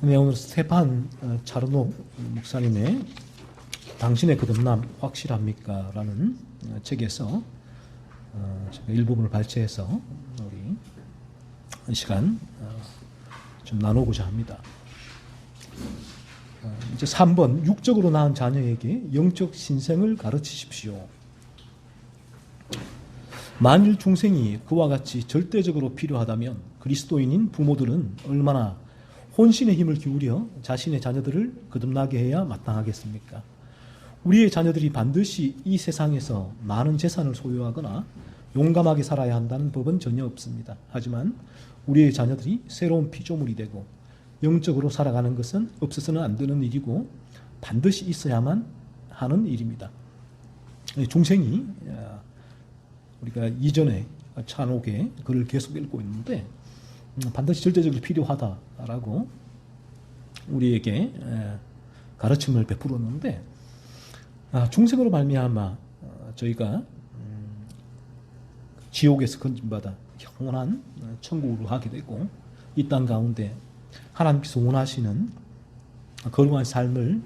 네, 오늘 스테판 차르노 목사님의 당신의 거듭남 확실합니까? 라는 책에서 제가 일부분을 발췌해서 우리 이 시간 좀 나누고자 합니다. 이제 3번, 육적으로 낳은 자녀에게 영적 신생을 가르치십시오. 만일 중생이 그와 같이 절대적으로 필요하다면 그리스도인인 부모들은 얼마나 혼신의 힘을 기울여 자신의 자녀들을 거듭나게 해야 마땅하겠습니까? 우리의 자녀들이 반드시 이 세상에서 많은 재산을 소유하거나 용감하게 살아야 한다는 법은 전혀 없습니다. 하지만 우리의 자녀들이 새로운 피조물이 되고 영적으로 살아가는 것은 없어서는 안 되는 일이고 반드시 있어야만 하는 일입니다. 중생이 우리가 이전에 찬옥에 글을 계속 읽고 있는데 반드시 절대적으로 필요하다라고 우리에게 가르침을 베풀었는데 중생으로 말미암아 저희가 지옥에서 건진받아 영원한 천국으로 가게 되고 이 땅 가운데 하나님께서 원하시는 거룩한 삶을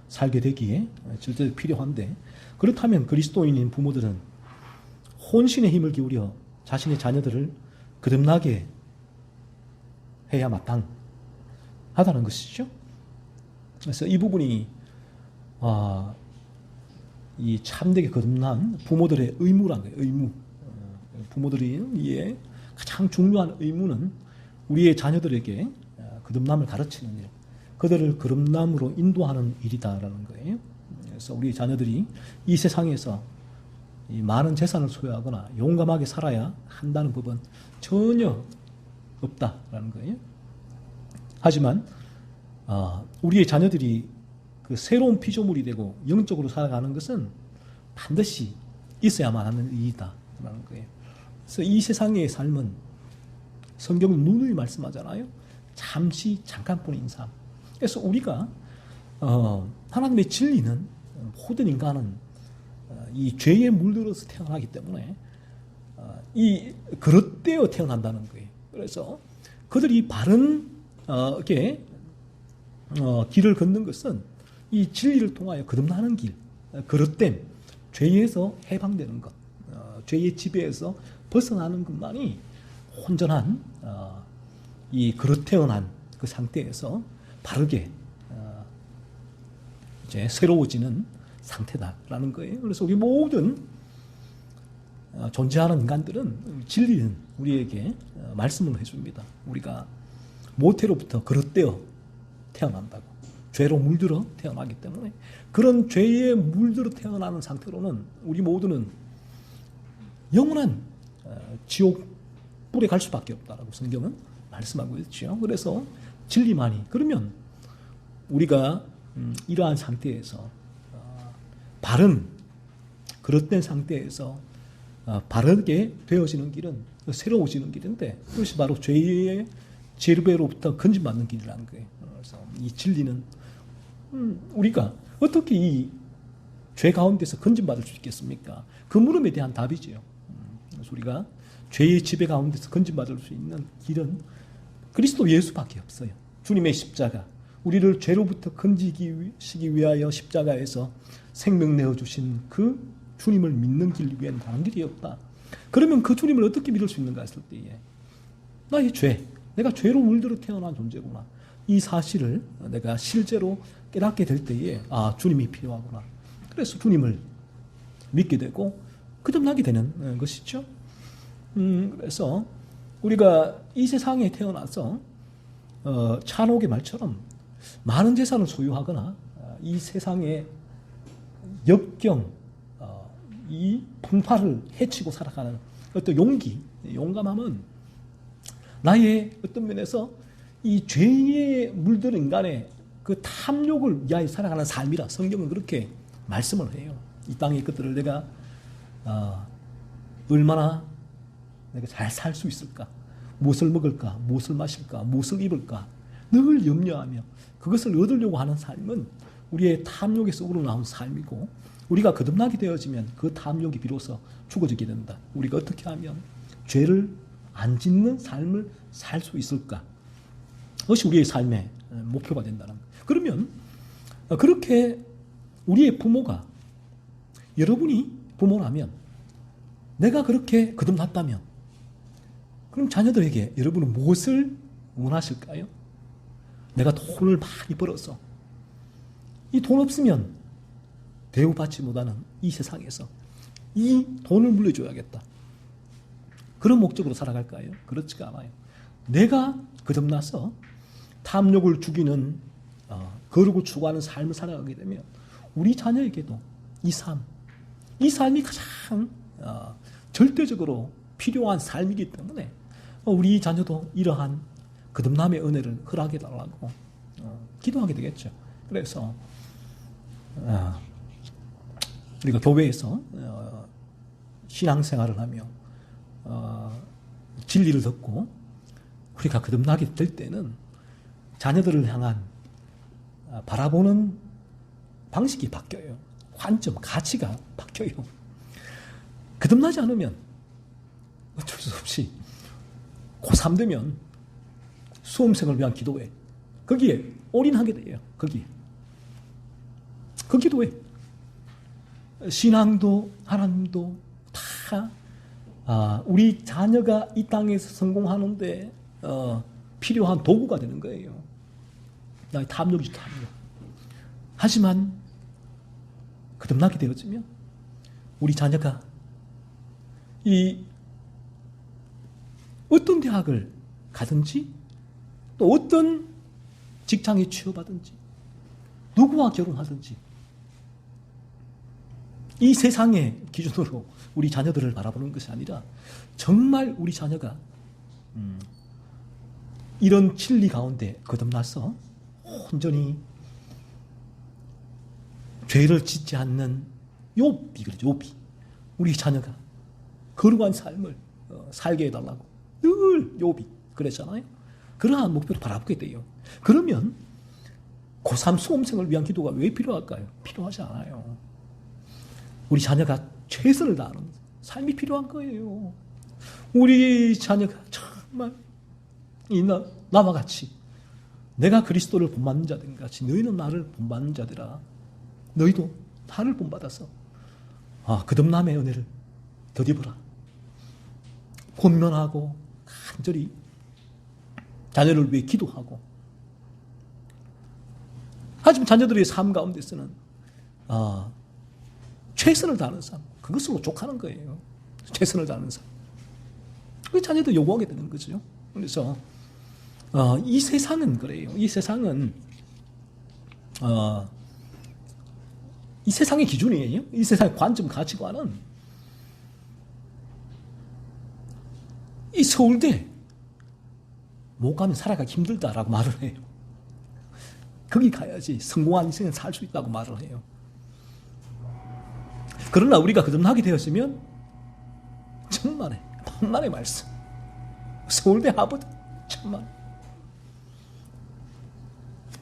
살게 되기에 절대적으로 필요한데, 그렇다면 그리스도인인 부모들은 혼신의 힘을 기울여 자신의 자녀들을 거듭나게 해야 마땅하다는 것이죠. 그래서 이 부분이 이 참되게 거듭난 부모들의 의무란 거예요. 의무. 부모들이 가장 중요한 의무는 우리의 자녀들에게 거듭남을 가르치는 일, 그들을 거듭남으로 인도하는 일이다라는 거예요. 그래서 우리 자녀들이 이 세상에서 이 많은 재산을 소유하거나 용감하게 살아야 한다는 법은 전혀 없다라는 거예요. 하지만 우리의 자녀들이 그 새로운 피조물이 되고 영적으로 살아가는 것은 반드시 있어야만 하는 일이다라는 거예요. 그래서 이 세상의 삶은 성경은 누누이 말씀하잖아요. 잠깐뿐인 삶. 그래서 우리가 하나님의 진리는 모든 인간은 이 죄에 물들어서 태어나기 때문에 이 그릇되어 태어난다는 거예요. 그래서 그들이 바른 길을 걷는 것은 이 진리를 통하여 거듭나는 길, 그릇됨, 죄에서 해방되는 것, 죄의 지배에서 벗어나는 것만이 온전한 이 그릇 태어난 그 상태에서 바르게 이제 새로워지는 상태다라는 거예요. 그래서 우리 모든 존재하는 인간들은 진리는 우리에게 말씀을 해줍니다. 우리가 모태로부터 그릇되어 태어난다고, 죄로 물들어 태어나기 때문에 그런 죄에 물들어 태어나는 상태로는 우리 모두는 영원한 지옥 뿔에 갈 수밖에 없다라고 성경은 말씀하고 있죠. 그래서 진리만이, 그러면 우리가 이러한 상태에서 바른 그릇된 상태에서 바르게 되어지는 길은 새로워지는 길인데, 그것이 바로 죄의 지배로부터 건진받는 길이라는 거예요. 그래서 이 진리는 우리가 어떻게 이 죄 가운데서 건진받을 수 있겠습니까? 그 물음에 대한 답이지요. 그래서 우리가 죄의 지배 가운데서 건진받을 수 있는 길은 그리스도 예수밖에 없어요. 주님의 십자가, 우리를 죄로부터 건지기 위하여 십자가에서 생명 내어주신 그 주님을 믿는 길 외에는 다른 길이 없다. 그러면 그 주님을 어떻게 믿을 수 있는가 했을 때에 나의 죄, 내가 죄로 물들어 태어난 존재구나, 이 사실을 내가 실제로 깨닫게 될 때에 주님이 필요하구나. 그래서 주님을 믿게 되고 거듭나게 되는 것이죠. 그래서 우리가 이 세상에 태어나서 찬옥의 말처럼 많은 재산을 소유하거나 이 세상의 역경, 이 풍파를 헤치고 살아가는 어떤 용기, 용감함은 나의 어떤 면에서 이 죄에 물든 인간의 그 탐욕을 위하여 살아가는 삶이라 성경은 그렇게 말씀을 해요. 이 땅의 것들을 내가 얼마나 내가 잘 살 수 있을까? 무엇을 먹을까? 무엇을 마실까? 무엇을 입을까? 늘 염려하며 그것을 얻으려고 하는 삶은 우리의 탐욕에서 우러나온 삶이고, 우리가 거듭나게 되어지면 그 탐욕이 비로소 죽어지게 된다. 우리가 어떻게 하면 죄를 안 짓는 삶을 살 수 있을까? 그것이 우리의 삶의 목표가 된다는 거예요. 그러면 그렇게 우리의 부모가, 여러분이 부모라면, 내가 그렇게 거듭났다면, 그럼 자녀들에게 여러분은 무엇을 원하실까요? 내가 돈을 많이 벌어서 이 돈 없으면 대우받지 못하는 이 세상에서 이 돈을 물려줘야겠다. 그런 목적으로 살아갈까요? 그렇지가 않아요. 내가 거듭나서 탐욕을 죽이는 거룩을 추구하는 삶을 살아가게 되면 우리 자녀에게도 이 삶이 가장 절대적으로 필요한 삶이기 때문에 우리 자녀도 이러한 거듭남의 은혜를 허락해 달라고 기도하게 되겠죠. 그래서 우리가 교회에서 신앙생활을 하며 진리를 듣고 우리가 거듭나게 될 때는 자녀들을 향한 바라보는 방식이 바뀌어요. 관점, 가치가 바뀌어요. 거듭나지 않으면 어쩔 수 없이 고3 되면 수험생을 위한 기도회, 거기에 올인하게 돼요. 거기에. 그 기도회. 신앙도 하나님도 다 우리 자녀가 이 땅에서 성공하는데 필요한 도구가 되는 거예요. 나의 탐욕이죠, 탐욕. 하지만 거듭나게 되어지면 우리 자녀가 이 어떤 대학을 가든지 또 어떤 직장에 취업하든지 누구와 결혼하든지 이 세상의 기준으로 우리 자녀들을 바라보는 것이 아니라 정말 우리 자녀가 이런 진리 가운데 거듭나서 온전히 죄를 짓지 않는 욥이 그러죠. 욥이 우리 자녀가 거룩한 삶을 살게 해달라고 늘 욥이 그랬잖아요. 그러한 목표를 바라보게 돼요. 그러면 고3 수험생을 위한 기도가 왜 필요할까요? 필요하지 않아요. 우리 자녀가 최선을 다하는 삶이 필요한 거예요. 우리 자녀가 정말 나와 같이 내가 그리스도를 본받는 자들 같이 너희는 나를 본받는 자들아. 너희도 나를 본받아서 거듭남의 은혜를 덧입으라. 권면하고 간절히 자녀를 위해 기도하고. 하지만 자녀들의 삶 가운데서는 최선을 다하는 삶, 그것으로 족하는 거예요. 최선을 다하는 삶. 그 자녀도 요구하게 되는 거죠. 그래서 이 세상은 그래요. 이 세상은 이 세상의 기준이에요. 이 세상의 관점, 가치관은 이 서울대 못 가면 살아가기 힘들다라고 말을 해요. 거기 가야지 성공한 인생을 살 수 있다고 말을 해요. 그러나 우리가 거듭나게 되었으면 천만에 만만의 말씀. 서울대 하버드 천만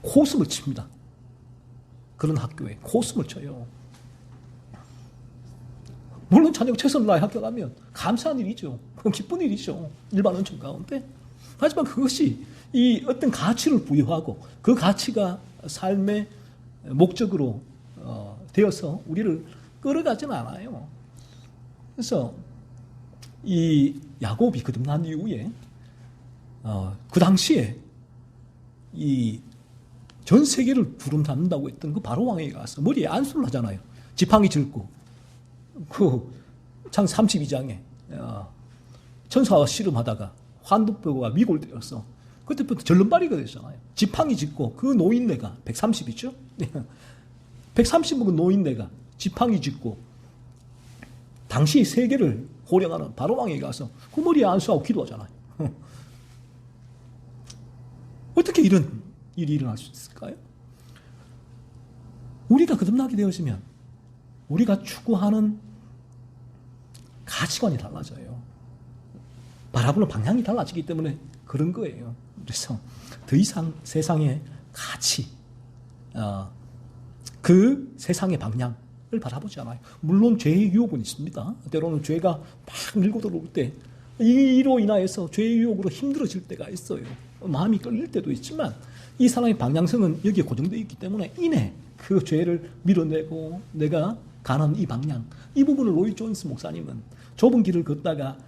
코숨을 칩니다. 그런 학교에 코숨을 쳐요. 물론 자녀가 최선을 다해 학교 가면 감사한 일이죠. 그건 기쁜 일이죠. 일반 원천 가운데. 하지만 그것이 이 어떤 가치를 부여하고 그 가치가 삶의 목적으로 되어서 우리를 끌어가지는 않아요. 그래서 이 야곱이 거듭난 이후에 그 당시에 이 전 세계를 두름 잡는다고 했던 그 바로 왕에게 가서 머리에 안수를 하잖아요. 지팡이 짚고 그 창 32장에 천사와 씨름하다가 환도뼈가 미골되었어. 그때부터 절름발이가 됐잖아요. 지팡이 짚고 그 노인네가 130이죠. 130은 노인네가 지팡이 짚고 당시 세계를 호령하는 바로 왕에게 가서 그 머리에 안수하고 기도하잖아요. 어떻게 이런 일이 일어날 수 있을까요? 우리가 거듭나게 되었으면 우리가 추구하는 가치관이 달라져요. 바라보는 방향이 달라지기 때문에 그런 거예요. 그래서 더 이상 세상의 가치, 그 세상의 방향을 바라보지 않아요. 물론 죄의 유혹은 있습니다. 때로는 죄가 막 밀고 들어올 때 이로 인하여서 죄의 유혹으로 힘들어질 때가 있어요. 마음이 끌릴 때도 있지만 이 사람의 방향성은 여기에 고정되어 있기 때문에 이내 그 죄를 밀어내고 내가 가는 이 방향, 이 부분을 로이 존스 목사님은 좁은 길을 걷다가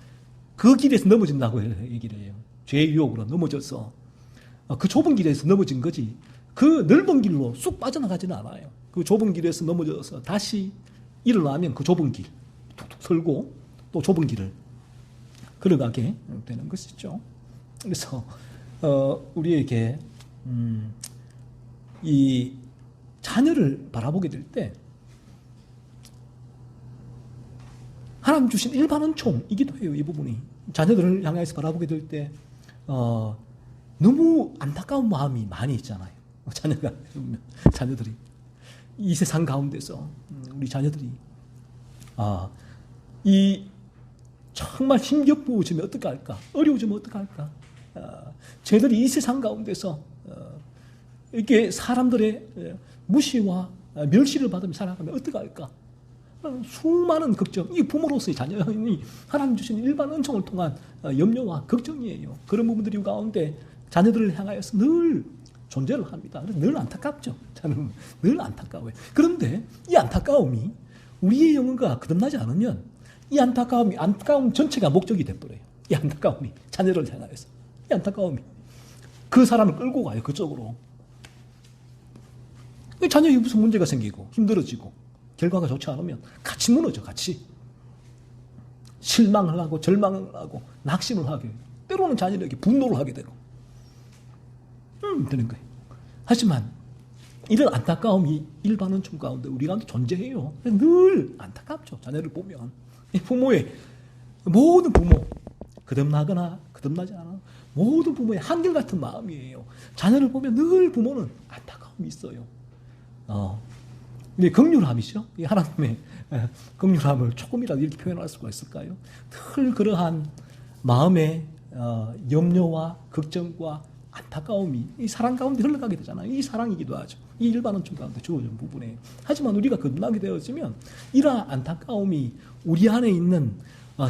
그 길에서 넘어진다고 얘기를 해요. 죄의 유혹으로 넘어져서 그 좁은 길에서 넘어진 거지 그 넓은 길로 쑥 빠져나가지는 않아요. 그 좁은 길에서 넘어져서 다시 일어나면 그 좁은 길 툭툭 설고 또 좁은 길을 걸어가게 되는 것이죠. 그래서 우리에게 이 자녀를 바라보게 될 때 하나님 주신 일반 은총이기도 해요. 이 부분이 자녀들을 향해서 바라보게 될 때 너무 안타까운 마음이 많이 있잖아요. 자녀들이 이 세상 가운데서 우리 자녀들이 이 정말 힘겨워지면 어떡할까? 어려워지면 어떡할까? 쟤들이 이 세상 가운데서 이렇게 사람들의 무시와 멸시를 받으며 살아가면 어떡할까? 수많은 걱정, 이 부모로서의 자녀이 하나님 주신 일반 은총을 통한 염려와 걱정이에요. 그런 부분들이 가운데 자녀들을 향하여서 늘 존재를 합니다. 늘 안타깝죠. 저는 늘 안타까워요. 그런데 이 안타까움이 우리의 영혼과 거듭나지 않으면 이 안타까움 전체가 목적이 돼버려요. 이 안타까움이 자녀를 향하여서 이 안타까움이 그 사람을 끌고 가요. 그쪽으로. 자녀에 무슨 문제가 생기고 힘들어지고 결과가 좋지 않으면 같이 무너져. 같이 실망을 하고 절망을 하고 낙심을 하게 때로는 자녀에게 분노를 하게 되고 되는 거예요. 하지만 이런 안타까움이 일반 은총 가운데 우리 가운데 존재해요. 늘 안타깝죠. 자녀를 보면 부모의 모든 부모 거듭나거나 거듭나지 않아 모든 부모의 한결같은 마음이에요. 자녀를 보면 늘 부모는 안타까움이 있어요. 근데 긍휼함이죠. 이 하나님의 긍휼함을 조금이라도 이렇게 표현할 수가 있을까요? 늘 그러한 마음의 염려와 걱정과 안타까움이 이 사랑 가운데 흘러가게 되잖아요. 이 사랑이기도 하죠. 이 일반 은총 가운데 주어진 부분에. 하지만 우리가 거듭나게 되어지면 이러한 안타까움이 우리 안에 있는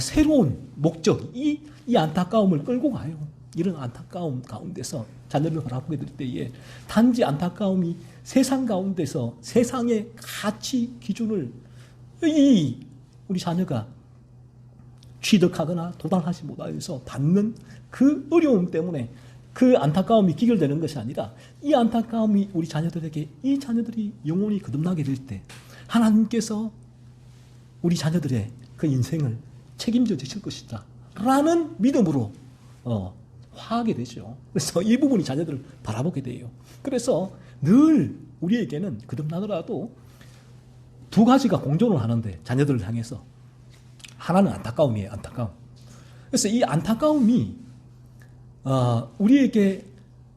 새로운 목적, 이 안타까움을 끌고 가요. 이런 안타까움 가운데서 자녀를 바라보게 될 때에 단지 안타까움이 세상 가운데서 세상의 가치 기준을 우리 자녀가 취득하거나 도달하지 못하여서 받는 그 어려움 때문에 그 안타까움이 기결되는 것이 아니라 이 안타까움이 우리 자녀들에게 이 자녀들이 영혼이 거듭나게 될 때 하나님께서 우리 자녀들의 그 인생을 책임져 주실 것이다 라는 믿음으로 화하게 되죠. 그래서 이 부분이 자녀들을 바라보게 돼요. 그래서 늘 우리에게는 거듭나더라도 두 가지가 공존을 하는데 자녀들을 향해서 하나는 안타까움이에요. 안타까움. 그래서 이 안타까움이 우리에게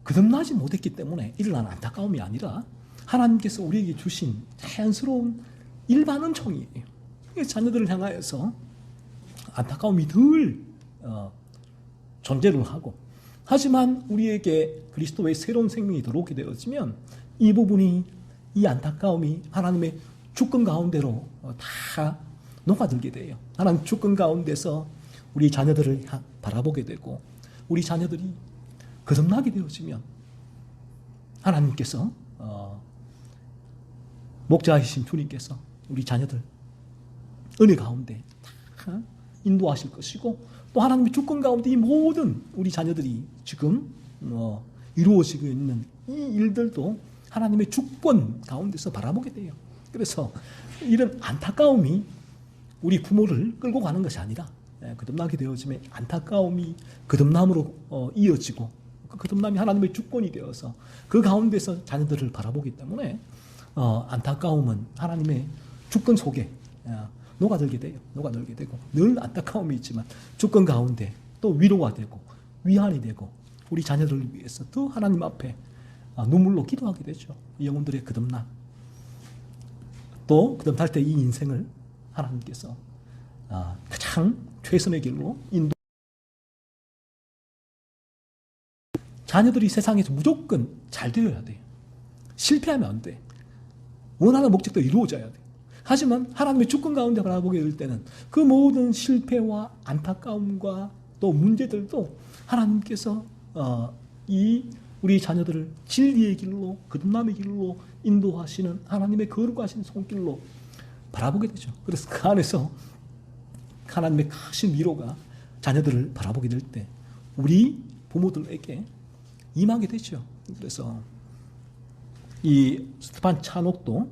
거듭나지 못했기 때문에 일어난 안타까움이 아니라 하나님께서 우리에게 주신 자연스러운 일반 은총이에요. 자녀들을 향하여서 안타까움이 늘 존재를 하고 하지만 우리에게 그리스도의 새로운 생명이 들어오게 되어지면 이 부분이 이 안타까움이 하나님의 주권 가운데로 다 녹아들게 돼요. 하나님 주권 가운데서 우리 자녀들을 바라보게 되고 우리 자녀들이 거듭나게 되어지면 하나님께서 목자이신 주님께서 우리 자녀들 은혜 가운데 다 인도하실 것이고 또 하나님의 주권 가운데 이 모든 우리 자녀들이 지금 이루어지고 있는 이 일들도 하나님의 주권 가운데서 바라보게 돼요. 그래서 이런 안타까움이 우리 부모를 끌고 가는 것이 아니라 거듭나게 되어지면 안타까움이 거듭남으로 이어지고 그 거듭남이 하나님의 주권이 되어서 그 가운데서 자녀들을 바라보기 때문에 안타까움은 하나님의 주권 속에 녹아들게 돼요. 녹아들게 되고 늘 안타까움이 있지만 주권 가운데 또 위로가 되고 위안이 되고 우리 자녀들을 위해서 또 하나님 앞에 눈물로 기도하게 되죠. 영혼들의 거듭남 또 거듭날 때 이 인생을 하나님께서 가장 최선의 길로 인도. 자녀들이 세상에서 무조건 잘 되어야 돼요. 실패하면 안 돼. 원하는 목적도 이루어져야 돼. 하지만 하나님의 주권 가운데 바라보게 될 때는 그 모든 실패와 안타까움과 또 문제들도 하나님께서 우리 자녀들을 진리의 길로, 거듭남의 길로 인도하시는 하나님의 거룩하신 손길로 바라보게 되죠. 그래서 그 안에서 하나님의 크신 위로가 자녀들을 바라보게 될 때 우리 부모들에게 임하게 되죠. 그래서 이 스테판 차녹도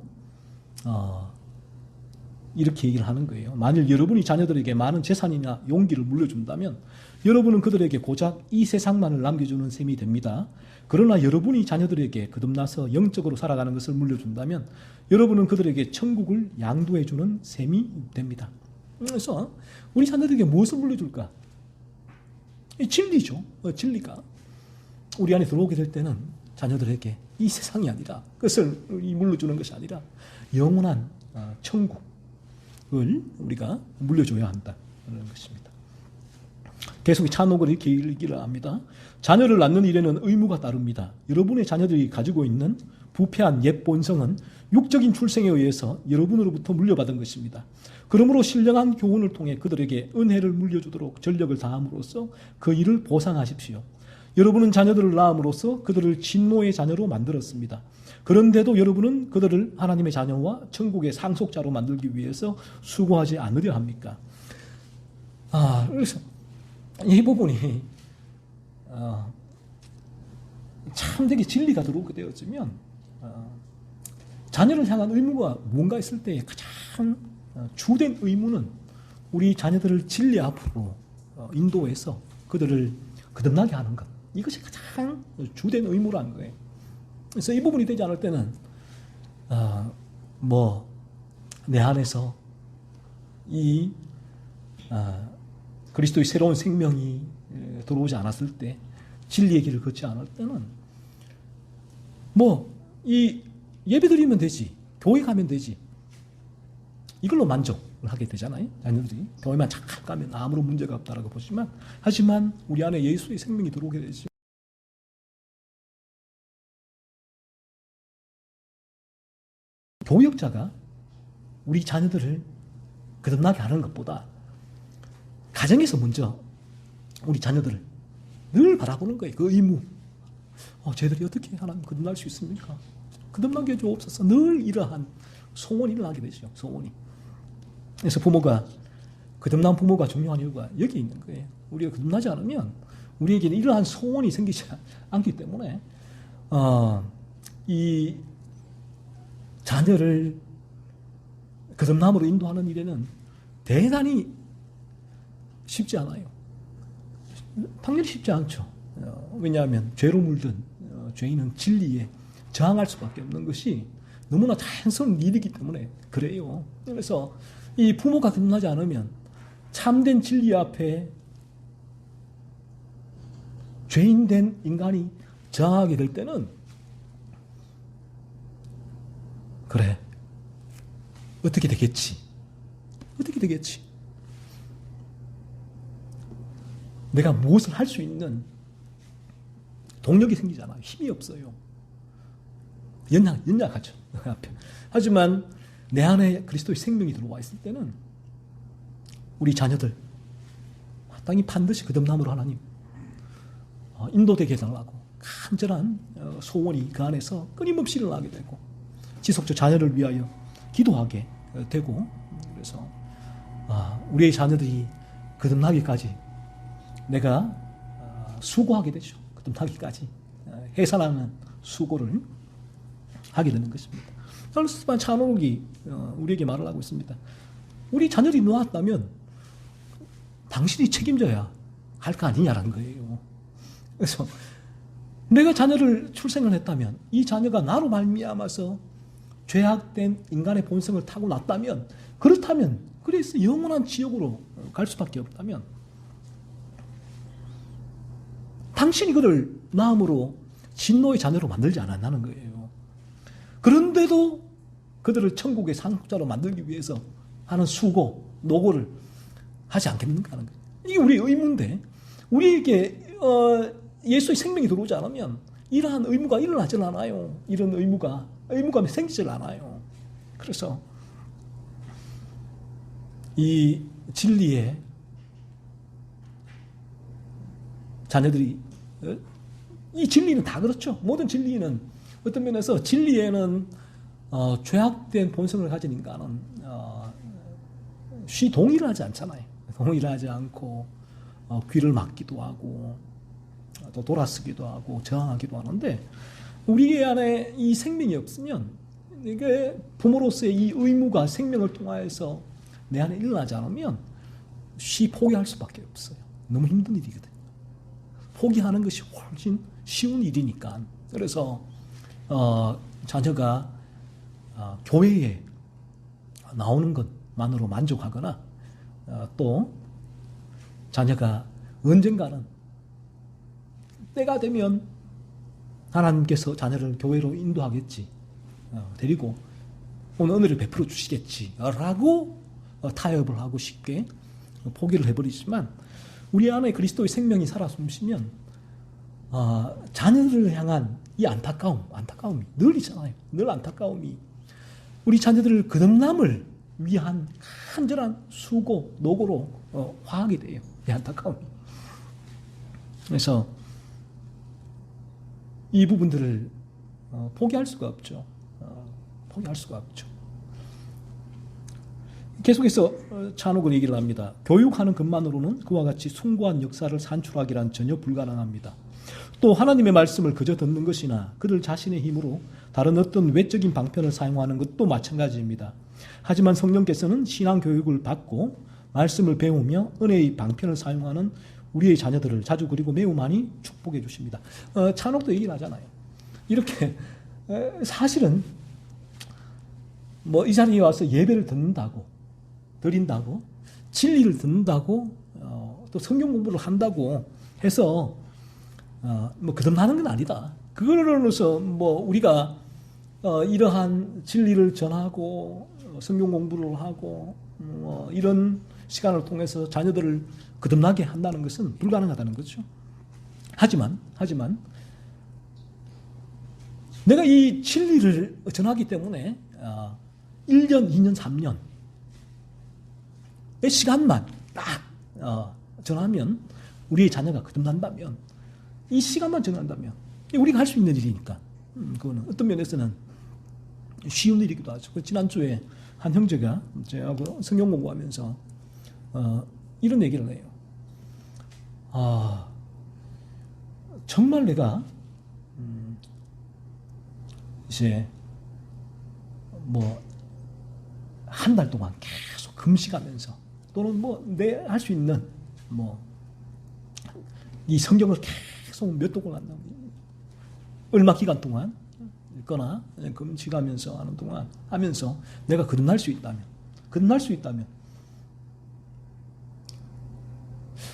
이렇게 얘기를 하는 거예요. 만일 여러분이 자녀들에게 많은 재산이나 용기를 물려준다면 여러분은 그들에게 고작 이 세상만을 남겨주는 셈이 됩니다. 그러나 여러분이 자녀들에게 거듭나서 영적으로 살아가는 것을 물려준다면 여러분은 그들에게 천국을 양도해주는 셈이 됩니다. 그래서 우리 자녀들에게 무엇을 물려줄까? 진리죠. 진리가 우리 안에 들어오게 될 때는 자녀들에게 이 세상이 아니라, 그것을 물려주는 것이 아니라 영원한 천국을 우리가 물려줘야 한다는 것입니다. 계속 찬옥을 이렇게 얘기를 합니다. 자녀를 낳는 일에는 의무가 따릅니다. 여러분의 자녀들이 가지고 있는 부패한 옛 본성은 육적인 출생에 의해서 여러분으로부터 물려받은 것입니다. 그러므로 신령한 교훈을 통해 그들에게 은혜를 물려주도록 전력을 다함으로써 그 일을 보상하십시오. 여러분은 자녀들을 낳음으로써 그들을 진노의 자녀로 만들었습니다. 그런데도 여러분은 그들을 하나님의 자녀와 천국의 상속자로 만들기 위해서 수고하지 않으려 합니까? 그래서 이 부분이 참되게 진리가 들어오게 되어지면 자녀를 향한 의무가 뭔가 있을 때 가장 주된 의무는 우리 자녀들을 진리 앞으로 인도해서 그들을 거듭나게 하는 것. 이것이 가장 주된 의무라는 거예요. 그래서 이 부분이 되지 않을 때는 내 안에서 이 그리스도의 새로운 생명이 들어오지 않았을 때, 진리의 길을 걷지 않을 때는 이 예배 드리면 되지, 교회 가면 되지, 이걸로 만족을 하게 되잖아요. 자녀들이 교회만 잠깐 가면 아무런 문제가 없다라고 보지만, 하지만 우리 안에 예수의 생명이 들어오게 되지. 교역자가 우리 자녀들을 거듭나게 하는 것보다 가정에서 먼저 우리 자녀들을 늘 바라보는 거예요. 그 의무. 쟤들이 어떻게 하나님 거듭날 수 있습니까? 거듭나게 해주옵소서. 늘 이러한 소원이 일어나게 되죠. 소원이. 그래서 거듭난 부모가 중요한 이유가 여기 있는 거예요. 우리가 거듭나지 않으면 우리에게는 이러한 소원이 생기지 않기 때문에 이 자녀를 거듭남으로 인도하는 일에는 대단히 쉽지 않아요. 당연히 쉽지 않죠. 왜냐하면 죄로 물든 죄인은 진리에 저항할 수밖에 없는 것이 너무나 자연스러운 일이기 때문에 그래요. 그래서 이 부모가 거듭나지 않으면 참된 진리 앞에 죄인된 인간이 저항하게 될 때는 그래, 어떻게 되겠지? 내가 무엇을 할 수 있는 동력이 생기잖아요. 힘이 없어요. 연약하죠. 하지만 내 안에 그리스도의 생명이 들어와 있을 때는 우리 자녀들 마땅히 반드시 거듭남으로 하나님 인도되게 해달라고 간절한 소원이 그 안에서 끊임없이 일어나게 되고 지속적으로 자녀를 위하여 기도하게 되고, 그래서 우리의 자녀들이 거듭나기까지 내가 수고하게 되죠. 거듭나기까지 해산하는 수고를 하게 되는 것입니다. 스테판 차녹이 우리에게 말을 하고 있습니다. 우리 자녀들이 놓았다면 당신이 책임져야 할 거 아니냐라는 거예요. 그래서 내가 자녀를 출생을 했다면 이 자녀가 나로 말미암아서 죄악된 인간의 본성을 타고 났다면, 그렇다면, 그래서 영원한 지옥으로 갈 수밖에 없다면 당신이 그를 마음으로 진노의 자녀로 만들지 않았다는 거예요. 그런데도 그들을 천국의 상속자로 만들기 위해서 하는 수고, 노고를 하지 않겠는가 하는 거예요. 이게 우리의 의무인데, 우리에게 예수의 생명이 들어오지 않으면 이러한 의무가 일어나질 않아요. 이런 의무가 생기질 않아요. 그래서 이 진리에 자녀들이 이 진리는 다 그렇죠. 모든 진리는 어떤 면에서 진리에는 죄악된 본성을 가진 인간은 쉬 동의를 하지 않잖아요. 동의를 하지 않고 귀를 막기도 하고 또 돌아서기도 하고 저항하기도 하는데 우리 안에 이 생명이 없으면 이게 부모로서의 이 의무가 생명을 통하여서 내 안에 일어나지 않으면 쉬 포기할 수밖에 없어요. 너무 힘든 일이거든요. 포기하는 것이 훨씬 쉬운 일이니까. 그래서 자녀가 교회에 나오는 것만으로 만족하거나 또 자녀가 언젠가는 때가 되면 하나님께서 자녀를 교회로 인도하겠지, 데리고 오늘 은혜를 베풀어 주시겠지라고 타협을 하고 쉽게 포기를 해버리지만 우리 안에 그리스도의 생명이 살아 숨쉬면 자녀들을 향한 이 안타까움이 늘 있잖아요. 늘 안타까움이 우리 자녀들을 거듭남을 위한 간절한 수고, 노고로 화하게 돼요. 이 안타까움이. 그래서 이 부분들을 포기할 수가 없죠. 포기할 수가 없죠. 계속해서 찬욱은 얘기를 합니다. 교육하는 것만으로는 그와 같이 숭고한 역사를 산출하기란 전혀 불가능합니다. 또 하나님의 말씀을 그저 듣는 것이나 그들 자신의 힘으로 다른 어떤 외적인 방편을 사용하는 것도 마찬가지입니다. 하지만 성령께서는 신앙교육을 받고 말씀을 배우며 은혜의 방편을 사용하는 우리의 자녀들을 자주 그리고 매우 많이 축복해 주십니다. 찬옥도 얘기를 하잖아요. 이렇게 사실은 뭐 이 자리에 와서 예배를 드린다고 진리를 듣는다고 또 성경 공부를 한다고 해서 뭐 거듭나는 건 아니다. 그걸로서 뭐 우리가 이러한 진리를 전하고 성경 공부를 하고 이런 시간을 통해서 자녀들을 거듭나게 한다는 것은 불가능하다는 거죠. 하지만 내가 이 진리를 전하기 때문에 1년, 2년, 3년 의 시간만 딱 전하면 우리의 자녀가 거듭난다면 이 시간만 전한다면 우리가 할 수 있는 일이니까 그거는 어떤 면에서는 쉬운 일이기도 하죠. 지난주에 한 형제가 저하고 성경 공부하면서 이런 얘기를 해요. 정말 내가 이제 뭐 한 달 동안 계속 금식하면서 또는 뭐 내 할 수 있는 뭐 이 성경을 계속 몇 독을 한다 얼마 기간 동안 있거나 금식하면서 하는 동안 하면서 내가 거듭날 수 있다면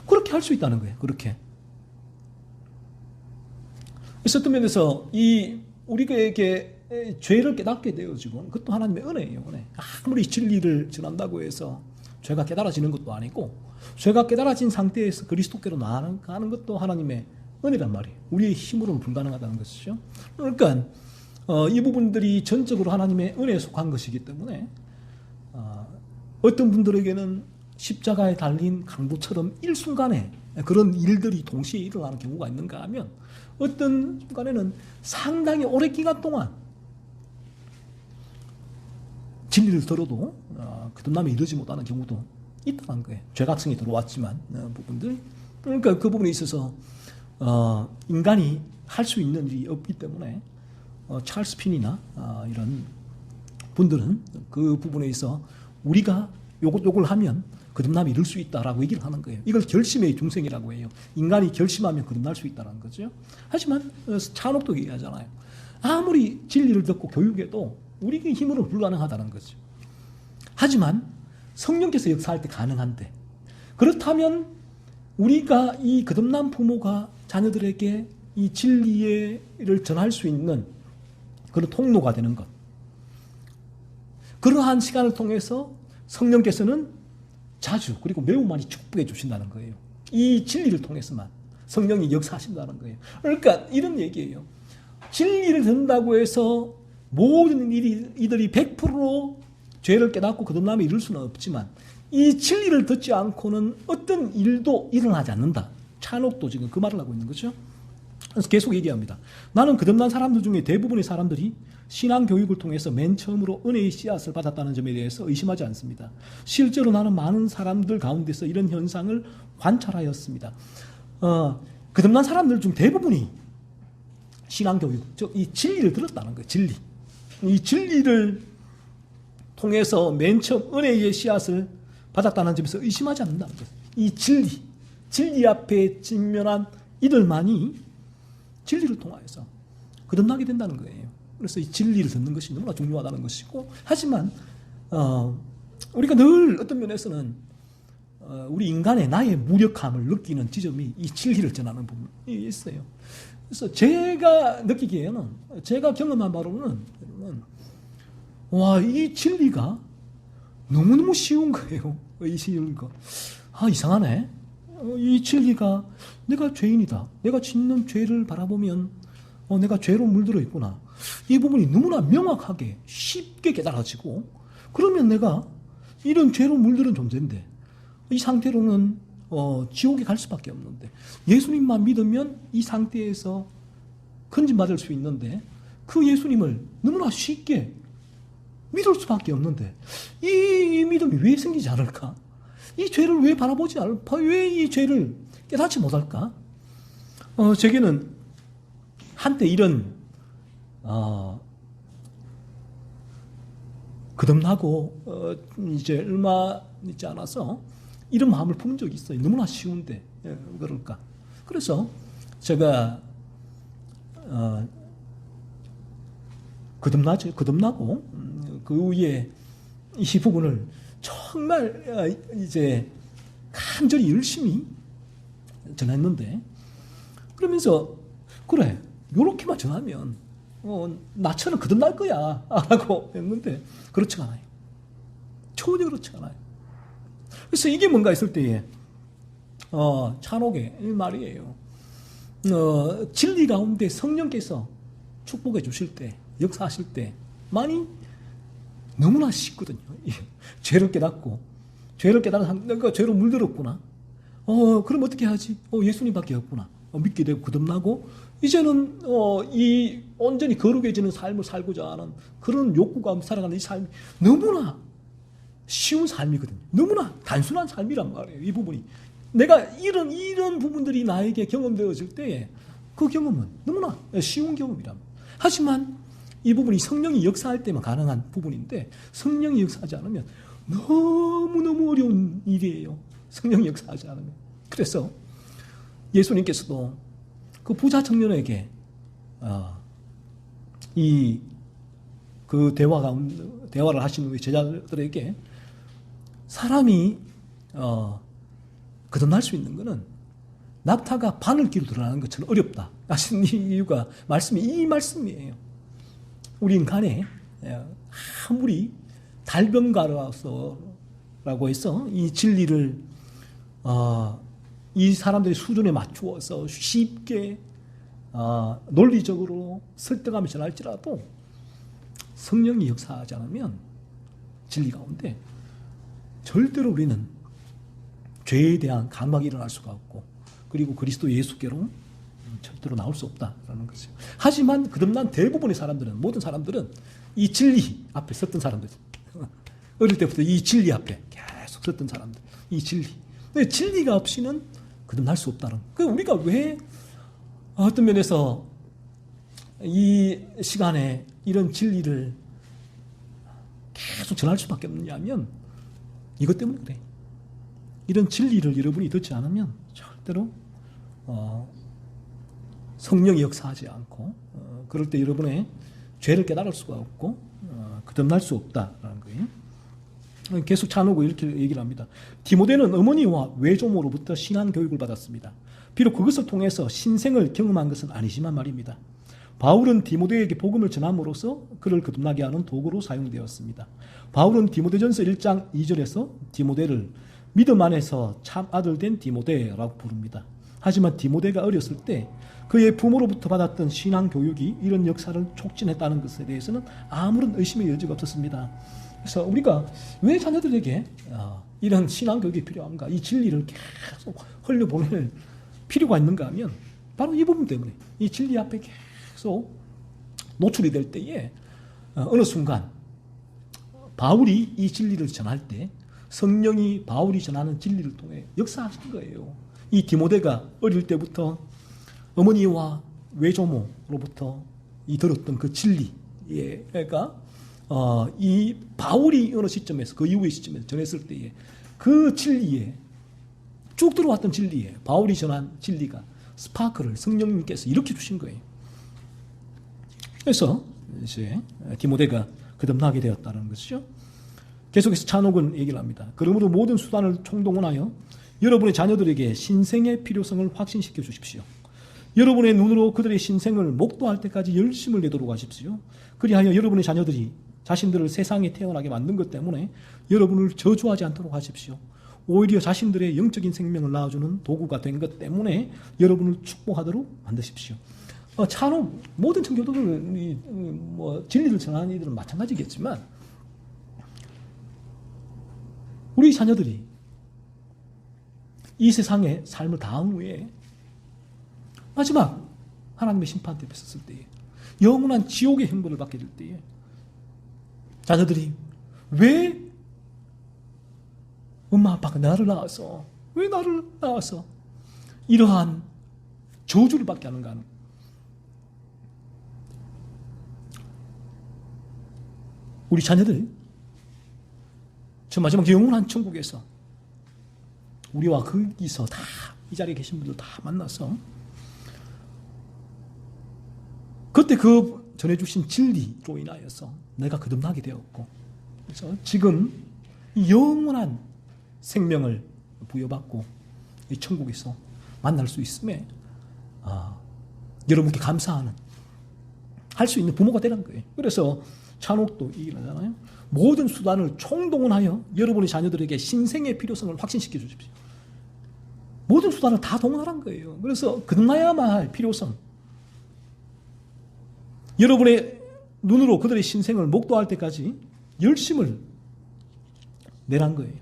그렇게 할 수 있다는 거예요. 그렇게. 그래서 어떤 면에서 이 우리에게 죄를 깨닫게 되어지고 그것도 하나님의 은혜예요. 은혜. 아무리 진리를 전한다고 해서 죄가 깨달아지는 것도 아니고 죄가 깨달아진 상태에서 그리스도께로 나아가는 것도 하나님의 은혜란 말이에요. 우리의 힘으로는 불가능하다는 것이죠. 그러니까 이 부분들이 전적으로 하나님의 은혜에 속한 것이기 때문에 어떤 분들에게는 십자가에 달린 강도처럼 일순간에 그런 일들이 동시에 일어나는 경우가 있는가 하면 어떤 순간에는 상당히 오랜 기간 동안 진리를 들어도 거듭남에 이르지 못하는 경우도 있다는 거예요. 죄각성이 들어왔지만 부분들. 그러니까 그 부분에 있어서 인간이 할 수 있는 일이 없기 때문에 찰스 핀이나 이런 분들은 그 부분에 있어 우리가 요걸 하면 거듭남에 이룰 수 있다라고 얘기를 하는 거예요. 이걸 결심의 중생이라고 해요. 인간이 결심하면 거듭날 수 있다는 거죠. 하지만 찬옥도 얘기하잖아요. 아무리 진리를 듣고 교육해도 우리의 힘으로는 불가능하다는 거죠. 하지만 성령께서 역사할 때 가능한데 그렇다면 우리가 이 거듭난 부모가 자녀들에게 이 진리를 전할 수 있는 그런 통로가 되는 것. 그러한 시간을 통해서 성령께서는 자주 그리고 매우 많이 축복해 주신다는 거예요. 이 진리를 통해서만 성령이 역사하신다는 거예요. 그러니까 이런 얘기예요. 진리를 듣는다고 해서 모든 이들이 100% 죄를 깨닫고 거듭남에 이룰 수는 없지만 이 진리를 듣지 않고는 어떤 일도 일어나지 않는다. 찬옥도 지금 그 말을 하고 있는 거죠. 그래서 계속 얘기합니다. 나는 거듭난 사람들 중에 대부분의 사람들이 신앙교육을 통해서 맨 처음으로 은혜의 씨앗을 받았다는 점에 대해서 의심하지 않습니다. 실제로 나는 많은 사람들 가운데서 이런 현상을 관찰하였습니다. 거듭난 사람들 중 대부분이 신앙교육, 즉 이 진리를 들었다는 거예요. 진리. 이 진리를 통해서 맨 처음 은혜의 씨앗을 받았다는 점에서 의심하지 않는다는 거예요. 이 진리 앞에 직면한 이들만이 진리를 통하여서 거듭나게 된다는 거예요. 그래서 이 진리를 듣는 것이 너무나 중요하다는 것이고, 하지만 우리가 늘 어떤 면에서는 우리 인간의 나의 무력함을 느끼는 지점이 이 진리를 전하는 부분이 있어요. 그래서 제가 느끼기에는, 제가 경험한 바로는 와, 이 진리가 너무너무 쉬운 거예요. 이 쉬운 거. 이상하네. 이 진리가 내가 죄인이다. 내가 짓는 죄를 바라보면 내가 죄로 물들어 있구나. 이 부분이 너무나 명확하게 쉽게 깨달아지고, 그러면 내가 이런 죄로 물들은 존재인데 이 상태로는 지옥에 갈 수밖에 없는데, 예수님만 믿으면 이 상태에서 건진받을 수 있는데 그 예수님을 너무나 쉽게 믿을 수밖에 없는데 이 믿음이 왜 생기지 않을까? 이 죄를 왜 바라보지 않을까? 왜 이 죄를 깨닫지 못할까? 제게는 한때 이런 거듭나고 이제 얼마 있지 않아서 이런 마음을 품은 적이 있어요. 너무나 쉬운데 그럴까? 그래서 제가 거듭나고 그 후에 이 부분을 정말 이제 간절히 열심히 전했는데, 그러면서 그래, 요렇게만 전하면 나처럼 거듭날 거야 라고 했는데 그렇지가 않아요. 전혀 그렇지가 않아요. 그래서 이게 뭔가 있을 때에 찬옥의 말이에요. 진리 가운데 성령께서 축복해 주실 때, 역사하실 때 많이 너무나 쉽거든요. 죄를 깨닫고, 죄를 깨달아 내가 죄로 물들었구나. 그럼 어떻게 하지? 예수님밖에 없구나. 믿게 되고 거듭나고, 이제는 이 온전히 거룩해지는 삶을 살고자 하는 그런 욕구가 살아가는 이 삶이 너무나 쉬운 삶이거든요. 너무나 단순한 삶이란 말이에요. 이 부분이 내가 이런 부분들이 나에게 경험되어질 때에 그 경험은 너무나 쉬운 경험이란 말이에요. 하지만 이 부분이 성령이 역사할 때만 가능한 부분인데, 성령이 역사하지 않으면 너무너무 어려운 일이에요. 성령이 역사하지 않으면. 그래서 예수님께서도 그 부자 청년에게 그 대화를 하신 후에 제자들에게 사람이 거듭날 수 있는 것은 낙타가 바늘기로 드러나는 것처럼 어렵다 하신 이유가 이 말씀이에요. 우리 인간에 아무리 달변가라고 해서 이 진리를 이 사람들의 수준에 맞추어서 쉽게 논리적으로 설득하며 전할지라도 성령이 역사하지 않으면 진리 가운데 절대로 우리는 죄에 대한 감각이 일어날 수가 없고, 그리고 그리스도 예수께로 절대로 나올 수 없다라는 것이죠. 하지만 거듭난 대부분의 사람들은, 모든 사람들은 이 진리 앞에 섰던 사람들, 어릴 때부터 이 진리 앞에 계속 섰던 사람들, 이 진리. 근데 진리가 없이는 거듭날 수 없다는. 우리가 왜 어떤 면에서 이 시간에 이런 진리를 계속 전할 수밖에 없느냐면 이것 때문에 그래. 이런 진리를 여러분이 듣지 않으면 절대로 성령이 역사하지 않고, 그럴 때 여러분의 죄를 깨달을 수가 없고 거듭날 수 없다라는 거예요. 계속 찬우고 이렇게 얘기를 합니다. 디모데는 어머니와 외조모로부터 신앙 교육을 받았습니다. 비록 그것을 통해서 신생을 경험한 것은 아니지만 말입니다. 바울은 디모데에게 복음을 전함으로써 그를 거듭나게 하는 도구로 사용되었습니다. 바울은 디모데전서 1장 2절에서 디모데를 믿음 안에서 참 아들 된 디모데라고 부릅니다. 하지만 디모데가 어렸을 때 그의 부모로부터 받았던 신앙 교육이 이런 역사를 촉진했다는 것에 대해서는 아무런 의심의 여지가 없었습니다. 그래서 우리가 왜 자녀들에게 이런 신앙 교육이 필요한가, 이 진리를 계속 흘려보낼 필요가 있는가 하면 바로 이 부분 때문에 이 진리 앞에 계속 노출이 될 때에 어느 순간 바울이 이 진리를 전할 때 성령이 바울이 전하는 진리를 통해 역사하신 거예요. 이 디모데가 어릴 때부터 어머니와 외조모로부터 이 들었던 그 진리, 그러니까 이 바울이 어느 시점에서 그 이후의 시점에서 전했을 때에 그 진리에 쭉 들어왔던 진리에 바울이 전한 진리가 스파크를 성령님께서 일으켜 주신 거예요. 그래서 이제 디모데가 거듭나게 되었다는 것이죠. 계속해서 찬옥은 얘기를 합니다. 그러므로 모든 수단을 총동원하여 여러분의 자녀들에게 신생의 필요성을 확신시켜 주십시오. 여러분의 눈으로 그들의 신생을 목도할 때까지 열심을 내도록 하십시오. 그리하여 여러분의 자녀들이 자신들을 세상에 태어나게 만든 것 때문에 여러분을 저주하지 않도록 하십시오. 오히려 자신들의 영적인 생명을 낳아주는 도구가 된 것 때문에 여러분을 축복하도록 만드십시오. 찬옥 모든 청교도들 진리를 전하는 이들은 마찬가지겠지만 우리 자녀들이 이 세상의 삶을 다한 후에 마지막 하나님의 심판 앞에 섰을 때에 영원한 지옥의 형벌을 받게 될 때에 자녀들이 왜 엄마 아빠가 나를 낳아서 왜 나를 낳아서 이러한 저주를 받게 하는가 하는 우리 자녀들 저 마지막 영원한 천국에서 우리와 거기서 다 이 자리에 계신 분들 다 만나서 그때 그 전해주신 진리로 인하여서 내가 거듭나게 되었고 그래서 지금 이 영원한 생명을 부여받고 이 천국에서 만날 수 있음에 여러분께 감사하는 할 수 있는 부모가 되라는 거예요. 그래서 찬옥도 얘기를 하잖아요. 모든 수단을 총동원하여 여러분의 자녀들에게 신생의 필요성을 확신시켜 주십시오. 모든 수단을 다 동원하라는 거예요. 그래서 거듭나야만 할 필요성 여러분의 눈으로 그들의 신생을 목도할 때까지 열심을 내란 거예요.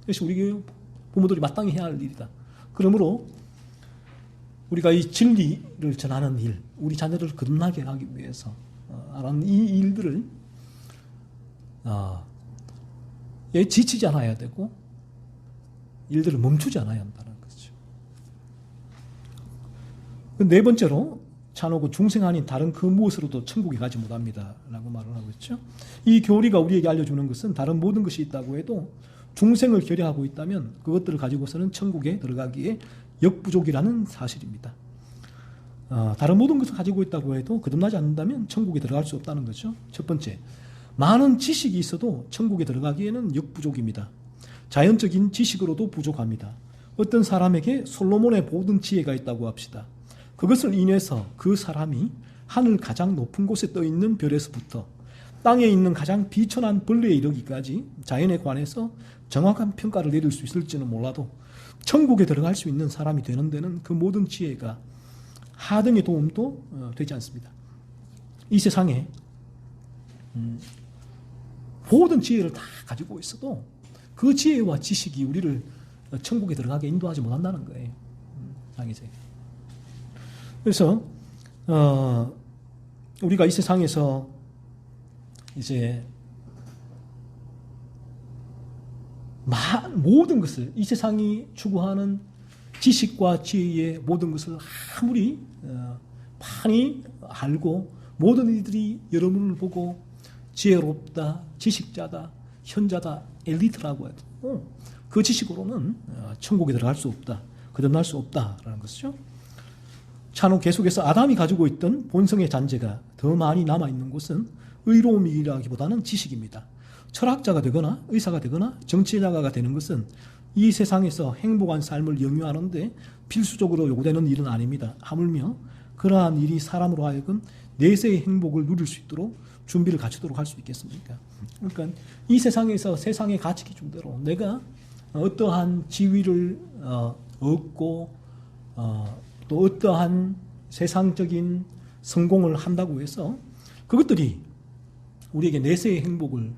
그래서 우리 부모들이 마땅히 해야 할 일이다. 그러므로 우리가 이 진리를 전하는 일, 우리 자녀를 거듭나게 하기 위해서 하는 이 일들을 지치지 않아야 되고 일들을 멈추지 않아야 한다는 거죠. 네 번째로 찬옥은 중생 아닌 다른 그 무엇으로도 천국에 가지 못합니다 라고 말을 하고 있죠. 이 교리가 우리에게 알려주는 것은 다른 모든 것이 있다고 해도 중생을 결여하고 있다면 그것들을 가지고서는 천국에 들어가기에 역부족이라는 사실입니다. 다른 모든 것을 가지고 있다고 해도 거듭나지 않는다면 천국에 들어갈 수 없다는 거죠. 첫 번째, 많은 지식이 있어도 천국에 들어가기에는 역부족입니다. 자연적인 지식으로도 부족합니다. 어떤 사람에게 솔로몬의 모든 지혜가 있다고 합시다. 그것을 인해서 그 사람이 하늘 가장 높은 곳에 떠 있는 별에서부터 땅에 있는 가장 비천한 벌레에 이르기까지 자연에 관해서 정확한 평가를 내릴 수 있을지는 몰라도 천국에 들어갈 수 있는 사람이 되는 데는 그 모든 지혜가 하등의 도움도 되지 않습니다. 이 세상에 모든 지혜를 다 가지고 있어도 그 지혜와 지식이 우리를 천국에 들어가게 인도하지 못한다는 거예요. 장애세. 그래서 우리가 이 세상에서 이제 모든 것을 이 세상이 추구하는 지식과 지혜의 모든 것을 아무리 많이 알고 모든 이들이 여러분을 보고 지혜롭다, 지식자다, 현자다, 엘리트라고 해도 그 지식으로는 천국에 들어갈 수 없다, 거듭날 수 없다라는 것이죠. 찬옥 계속해서 아담이 가지고 있던 본성의 잔재가 더 많이 남아있는 곳은 의로움이라기보다는 지식입니다. 철학자가 되거나 의사가 되거나 정치자가 되는 것은 이 세상에서 행복한 삶을 영위하는데 필수적으로 요구되는 일은 아닙니다. 하물며 그러한 일이 사람으로 하여금 내세의 행복을 누릴 수 있도록 준비를 갖추도록 할 수 있겠습니까? 그러니까 이 세상에서 세상의 가치 기준대로 내가 어떠한 지위를 얻고 또 어떠한 세상적인 성공을 한다고 해서 그것들이 우리에게 내세의 행복을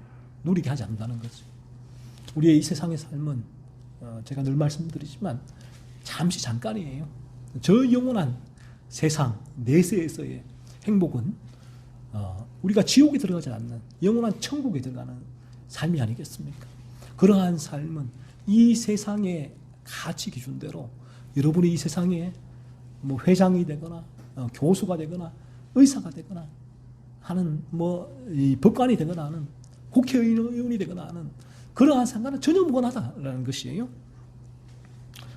누리게 하지 않는다는 거죠. 우리의 이 세상의 삶은 제가 늘 말씀드리지만 잠시 잠깐이에요. 저 영원한 세상 내세에서의 행복은 우리가 지옥에 들어가지 않는 영원한 천국에 들어가는 삶이 아니겠습니까? 그러한 삶은 이 세상의 가치 기준대로 여러분이 이 세상에 뭐 회장이 되거나 교수가 되거나 의사가 되거나 하는 이 법관이 되거나 하는 국회의원이 되거나 하는 그러한 상관은 전혀 무관하다라는 것이에요.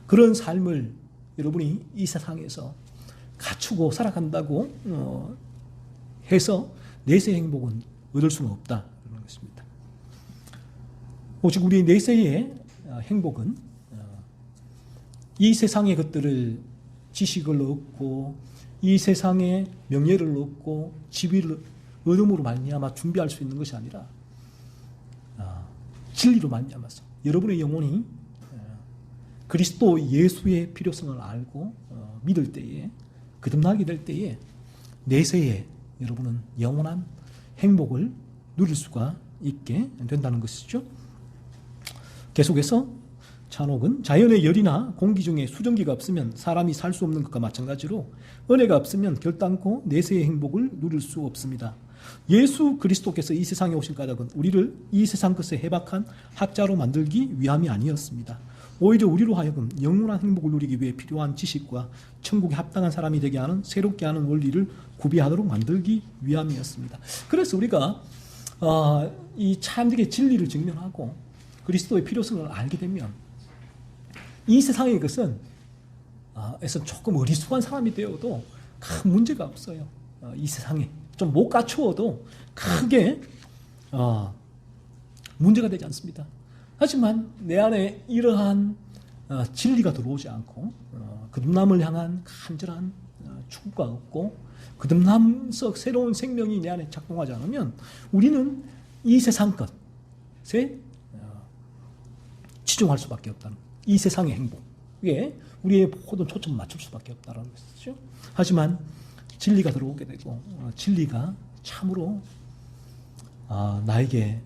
그런 삶을 여러분이 이 세상에서 갖추고 살아간다고 해서 내세 행복은 얻을 수는 없다는 것입니다. 오직 우리 내세의 행복은 이 세상의 것들을 지식을 얻고 이 세상의 명예를 얻고 지위를 얻음으로 말미암아 준비할 수 있는 것이 아니라 진리로 말미암아서 여러분의 영혼이 그리스도 예수의 필요성을 알고 믿을 때에 거듭나게 될 때에 내세에 여러분은 영원한 행복을 누릴 수가 있게 된다는 것이죠. 계속해서 찬옥은 자연의 열이나 공기 중에 수증기가 없으면 사람이 살 수 없는 것과 마찬가지로 은혜가 없으면 결단코 내세의 행복을 누릴 수 없습니다. 예수 그리스도께서 이 세상에 오신 까닭은 우리를 이 세상 것에 해박한 학자로 만들기 위함이 아니었습니다. 오히려 우리로 하여금 영원한 행복을 누리기 위해 필요한 지식과 천국에 합당한 사람이 되게 하는 새롭게 하는 원리를 구비하도록 만들기 위함이었습니다. 그래서 우리가 이 참되게 진리를 증명하고 그리스도의 필요성을 알게 되면 이 세상의 것은 에서 조금 어리숙한 사람이 되어도 큰 문제가 없어요. 이 세상에 좀 못 갖추어도 크게 문제가 되지 않습니다. 하지만 내 안에 이러한 진리가 들어오지 않고 거듭남을 향한 간절한 추구가 없고 거듭남석 새로운 생명이 내 안에 작동하지 않으면 우리는 이 세상 것에 치중할 수밖에 없다는 이 세상의 행복에 우리의 모든 초점을 맞출 수밖에 없다는 것이죠. 하지만 진리가 들어오게 되고 진리가 참으로 나에게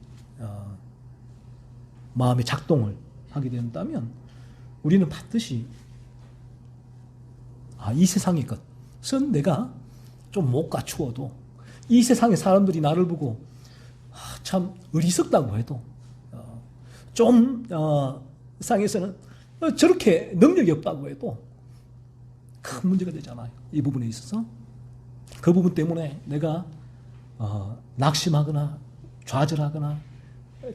마음의 작동을 하게 된다면 우리는 반드시 이 세상의 것은 내가 좀 못 갖추어도 이 세상의 사람들이 나를 보고 참 어리석다고 해도 좀 세상에서는 저렇게 능력이 없다고 해도 큰 문제가 되잖아요. 이 부분에 있어서 그 부분 때문에 내가 낙심하거나 좌절하거나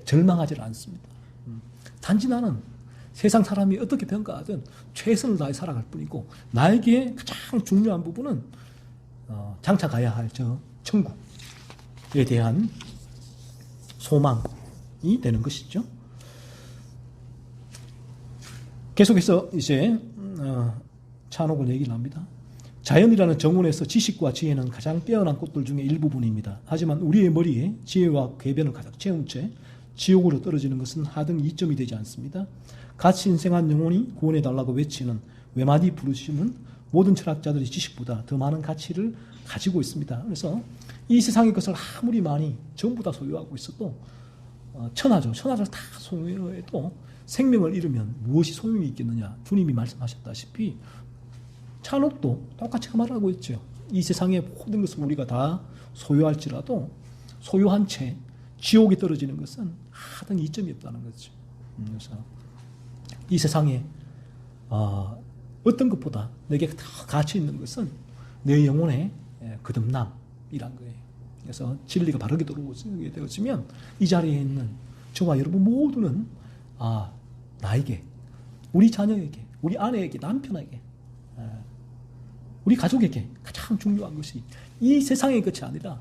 절망하지 않습니다. 단지 나는 세상 사람이 어떻게 평가하든 최선을 다해 살아갈 뿐이고 나에게 가장 중요한 부분은 장차 가야 할 저 천국에 대한 소망이 되는 것이죠. 계속해서 이제 찬옥을 얘기를 합니다. 자연이라는 정원에서 지식과 지혜는 가장 뛰어난 꽃들 중에 일부분입니다. 하지만 우리의 머리에 지혜와 궤변을 가득 채운 채 지옥으로 떨어지는 것은 하등 이점이 되지 않습니다. 같이 인생한 영혼이 구원해달라고 외치는 외마디 부르심은 모든 철학자들이 지식보다 더 많은 가치를 가지고 있습니다. 그래서 이 세상의 것을 아무리 많이 전부 다 소유하고 있어도 천하죠. 천하를 다 소유해도 생명을 잃으면 무엇이 소용이 있겠느냐. 주님이 말씀하셨다시피 찬옥도 똑같이 말하고 있죠. 이 세상의 모든 것을 우리가 다 소유할지라도 소유한 채 지옥에 떨어지는 것은 하등 이점이 없다는 거죠. 그래서 이 세상에 어떤 것보다 내게 더 가치 있는 것은 내 영혼의 거듭남이란 거예요. 그래서 진리가 바르게 들어오게 되어지면 이 자리에 있는 저와 여러분 모두는 나에게, 우리 자녀에게, 우리 아내에게, 남편에게, 우리 가족에게 가장 중요한 것이 이 세상의 것이 아니라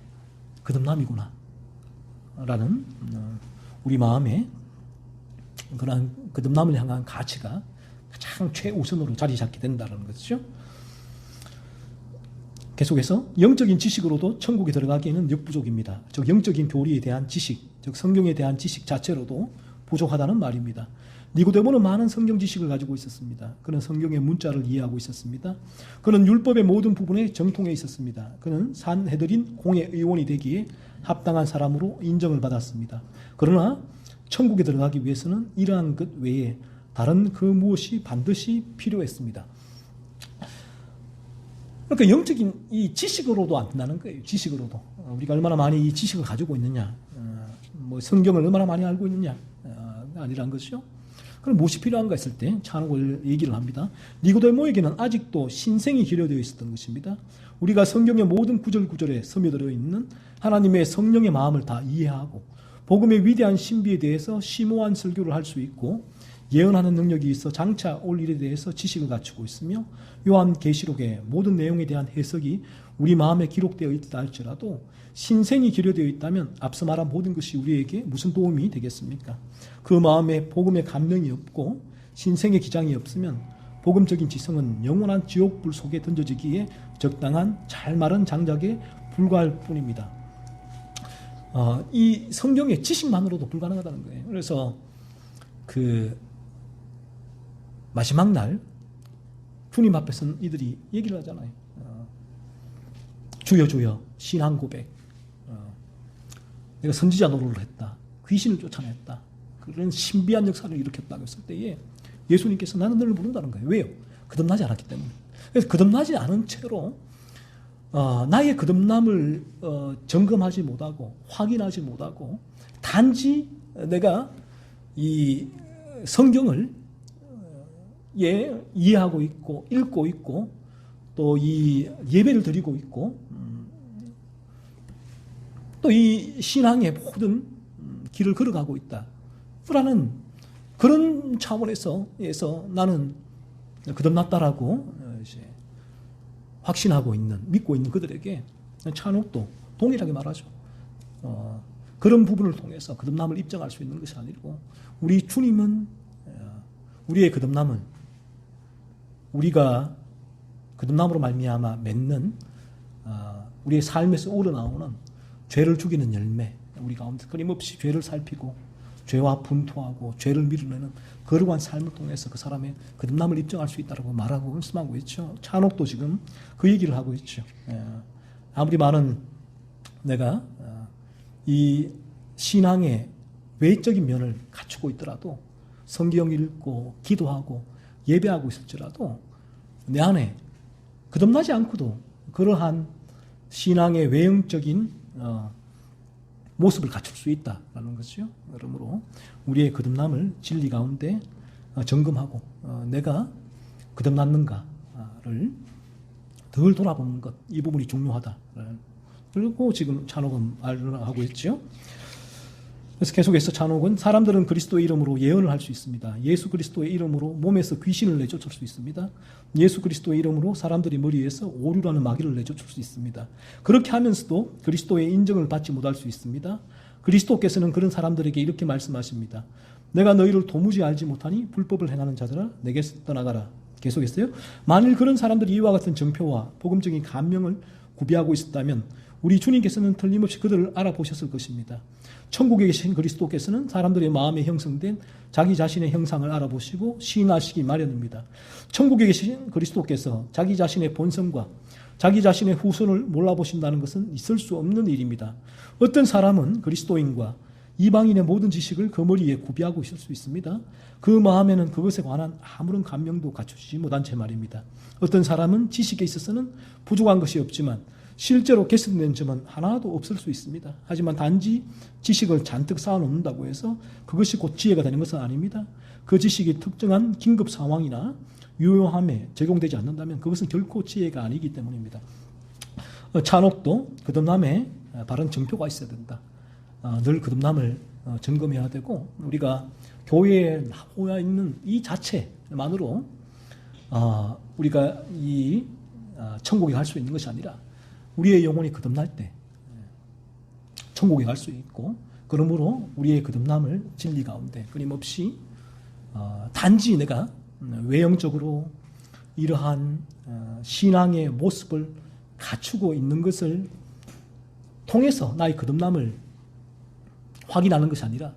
거듭남이구나 라는 우리 마음에 그런 거듭남을 향한 가치가 가장 최우선으로 자리 잡게 된다는 것이죠. 계속해서 영적인 지식으로도 천국에 들어가기에는 역부족입니다. 즉 영적인 교리에 대한 지식, 즉 성경에 대한 지식 자체로도 부족하다는 말입니다. 니고데모는 많은 성경 지식을 가지고 있었습니다. 그는 성경의 문자를 이해하고 있었습니다. 그는 율법의 모든 부분에 정통해 있었습니다. 그는 산헤드린 공회 의원이 되기에 합당한 사람으로 인정을 받았습니다. 그러나 천국에 들어가기 위해서는 이러한 것 외에 다른 그 무엇이 반드시 필요했습니다. 그러니까 영적인 이 지식으로도 안 된다는 거예요. 지식으로도. 우리가 얼마나 많이 이 지식을 가지고 있느냐, 뭐 성경을 얼마나 많이 알고 있느냐, 아니란 것이죠. 그럼 무엇이 필요한가 했을 때 찬옥을 얘기를 합니다. 니고데모에게는 아직도 신생이 기려되어 있었던 것입니다. 우리가 성경의 모든 구절구절에 스며들어 있는 하나님의 성령의 마음을 다 이해하고 복음의 위대한 신비에 대해서 심오한 설교를 할 수 있고 예언하는 능력이 있어 장차 올 일에 대해서 지식을 갖추고 있으며 요한계시록의 모든 내용에 대한 해석이 우리 마음에 기록되어 있다 할지라도 신생이 기려되어 있다면 앞서 말한 모든 것이 우리에게 무슨 도움이 되겠습니까? 그 마음에 복음의 감명이 없고 신생의 기장이 없으면 복음적인 지성은 영원한 지옥불 속에 던져지기에 적당한 잘 마른 장작에 불과할 뿐입니다. 이 성경의 지식만으로도 불가능하다는 거예요. 그래서 그 마지막 날 주님 앞에서는 이들이 얘기를 하잖아요. 주여 주여 신앙 고백. 내가 선지자 노릇을 했다. 귀신을 쫓아냈다. 그런 신비한 역사를 일으켰다고 했을 때에 예수님께서 나는 너를 부른다는 거예요. 왜요? 거듭나지 않았기 때문에. 그래서 거듭나지 않은 채로 나의 거듭남을 점검하지 못하고 확인하지 못하고 단지 내가 이 성경을 이해하고 있고 읽고 있고 또 이 예배를 드리고 있고 또 이 신앙의 모든 길을 걸어가고 있다라는 그런 차원에서 나는 거듭났다라고 이제 확신하고 있는 믿고 있는 그들에게 찬옥도 동일하게 말하죠. 그런 부분을 통해서 거듭남을 입증할 수 있는 것이 아니고 우리 주님은 우리의 거듭남은 우리가 거듭남으로 말미암아 맺는 우리의 삶에서 우러나오는 죄를 죽이는 열매, 우리 가운데 끊임없이 죄를 살피고 죄와 분투하고 죄를 밀어내는 거룩한 삶을 통해서 그 사람의 거듭남을 입증할 수 있다고 말하고 말씀하고 있죠. 찬옥도 지금 그 얘기를 하고 있죠. 아무리 많은 내가 이 신앙의 외적인 면을 갖추고 있더라도 성경 읽고 기도하고 예배하고 있을지라도 내 안에 거듭나지 않고도 그러한 신앙의 외형적인 모습을 갖출 수 있다라는 것이죠. 그러므로 우리의 거듭남을 진리 가운데 점검하고 내가 거듭났는가를 덜 돌아보는 것, 이 부분이 중요하다. 그리고 지금 찬옥은 말하고 있죠. 그래서 계속해서 찬옥은 사람들은 그리스도의 이름으로 예언을 할 수 있습니다. 예수 그리스도의 이름으로 몸에서 귀신을 내쫓을 수 있습니다. 예수 그리스도의 이름으로 사람들이 머리에서 오류라는 마귀를 내쫓을 수 있습니다. 그렇게 하면서도 그리스도의 인정을 받지 못할 수 있습니다. 그리스도께서는 그런 사람들에게 이렇게 말씀하십니다. 내가 너희를 도무지 알지 못하니 불법을 행하는 자들아 내게서 떠나가라. 계속했어요. 만일 그런 사람들이 이와 같은 정표와 복음적인 감명을 구비하고 있었다면 우리 주님께서는 틀림없이 그들을 알아보셨을 것입니다. 천국에 계신 그리스도께서는 사람들의 마음에 형성된 자기 자신의 형상을 알아보시고 시인하시기 마련입니다. 천국에 계신 그리스도께서 자기 자신의 본성과 자기 자신의 후손을 몰라보신다는 것은 있을 수 없는 일입니다. 어떤 사람은 그리스도인과 이방인의 모든 지식을 그 머리에 구비하고 있을 수 있습니다. 그 마음에는 그것에 관한 아무런 감명도 갖추지 못한 채 말입니다. 어떤 사람은 지식에 있어서는 부족한 것이 없지만 실제로 개선된 점은 하나도 없을 수 있습니다. 하지만 단지 지식을 잔뜩 쌓아놓는다고 해서 그것이 곧 지혜가 되는 것은 아닙니다. 그 지식이 특정한 긴급 상황이나 유효함에 적용되지 않는다면 그것은 결코 지혜가 아니기 때문입니다. 찬옥도 거듭남에 바른 정표가 있어야 된다. 늘 거듭남을 점검해야 되고 우리가 교회에 나와 있는 이 자체만으로 우리가 이 천국에 갈 수 있는 것이 아니라 우리의 영혼이 거듭날 때 천국에 갈 수 있고 그러므로 우리의 거듭남을 진리 가운데 끊임없이 단지 내가 외형적으로 이러한 신앙의 모습을 갖추고 있는 것을 통해서 나의 거듭남을 확인하는 것이 아니라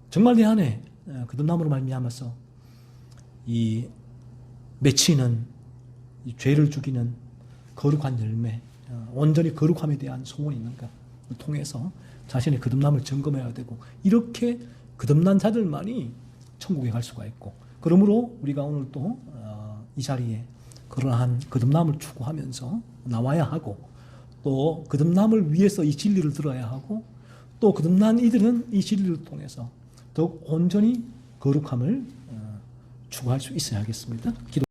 정말 내 안에 거듭남으로 말미암아서 이 맺히는 이 죄를 죽이는 거룩한 열매, 온전히 거룩함에 대한 소원이 있는가를 통해서 자신의 거듭남을 점검해야 되고 이렇게 거듭난 자들만이 천국에 갈 수가 있고 그러므로 우리가 오늘 또 이 자리에 그러한 거듭남을 추구하면서 나와야 하고 또 거듭남을 위해서 이 진리를 들어야 하고 또 거듭난 이들은 이 진리를 통해서 더욱 온전히 거룩함을 추구할 수 있어야 하겠습니다.